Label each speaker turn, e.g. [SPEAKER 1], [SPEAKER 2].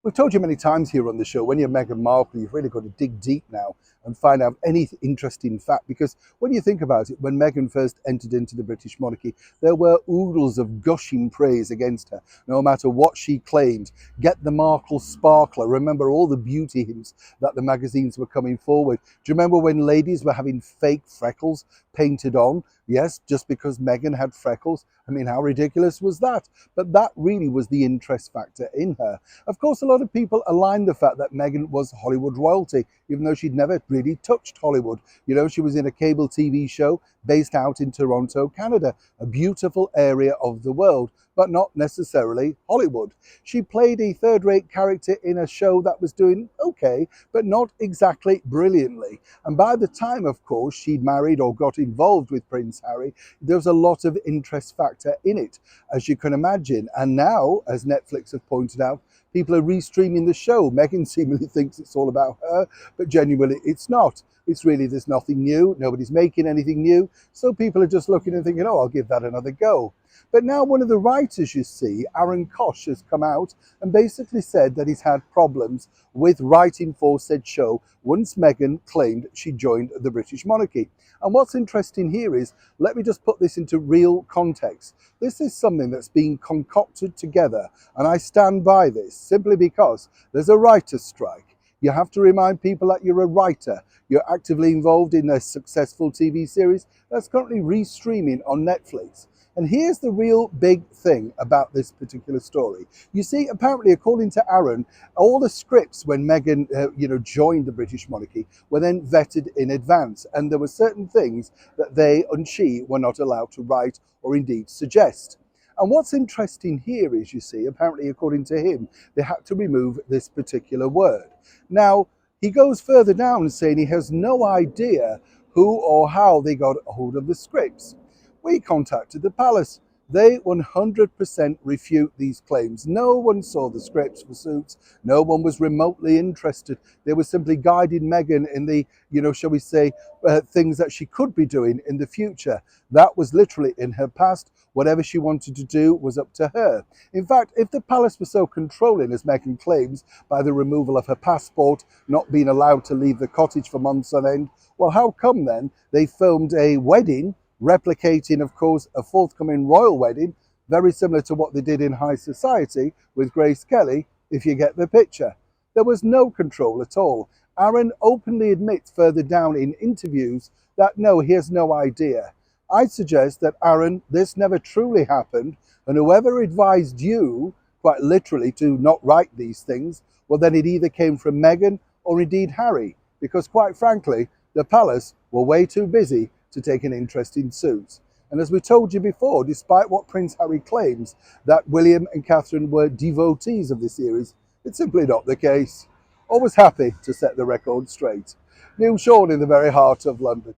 [SPEAKER 1] We've told you many times here on the show, when you're Meghan Markle, you've really got to dig deep now and find out any interesting fact. Because when you think about it, when Meghan first entered into the British monarchy, there were oodles of gushing praise against her, no matter what she claimed. Get the Markle sparkler. Remember all the beauty hints that the magazines were coming forward. Do you remember when ladies were having fake freckles painted on? Yes, just because Meghan had freckles. I mean, how ridiculous was that? But that really was the interest factor in her. Of course, a lot of people aligned the fact that Meghan was Hollywood royalty, even though she'd never really touched Hollywood. You know, she was in a cable TV show based out in Toronto, Canada, a beautiful area of the world, but not necessarily Hollywood. She played a third-rate character in a show that was doing okay, but not exactly brilliantly. And by the time, of course, she'd married or got involved with Prince Harry, there was a lot of interest factor in it, as you can imagine. And now, as Netflix have pointed out, people are restreaming the show. Meghan seemingly thinks it's all about her, but genuinely it's not. It's really, there's nothing new. Nobody's making anything new. So people are just looking and thinking, oh, I'll give that another go. But now one of the writers, you see, Aaron Kosh, has come out and basically said that he's had problems with writing for said show once Meghan claimed she joined the British monarchy. And what's interesting here is, let me just put this into real context. This is something that's being concocted together, and I stand by this simply because there's a writer's strike. You have to remind people that you're a writer. You're actively involved in a successful TV series that's currently restreaming on Netflix. And here's the real big thing about this particular story. You see, apparently, according to Aaron, all the scripts when Meghan, joined the British monarchy were then vetted in advance, and there were certain things that they and she were not allowed to write or indeed suggest. And what's interesting here is, you see, apparently, according to him, they had to remove this particular word. Now, he goes further down saying he has no idea who or how they got a hold of the scripts. We contacted the palace. They 100% refute these claims. No one saw the scripts for Suits. No one was remotely interested. They were simply guiding Meghan in the, shall we say, things that she could be doing in the future. That was literally in her past. Whatever she wanted to do was up to her. In fact, if the palace was so controlling, as Meghan claims, by the removal of her passport, not being allowed to leave the cottage for months on end, well, how come then they filmed a wedding replicating, of course, a forthcoming royal wedding, very similar to what they did in High Society with Grace Kelly, if you get the picture? There was no control at all. Aaron openly admits further down in interviews that no, he has no idea. I suggest that, Aaron, this never truly happened, and whoever advised you, quite literally, to not write these things, well, then it either came from Meghan or indeed Harry, because quite frankly, the palace were way too busy to take an interest in Suits. And as we told you before, despite what Prince Harry claims that William and Catherine were devotees of the series, it's simply not the case. Always happy to set the record straight. Neil Sean in the very heart of London.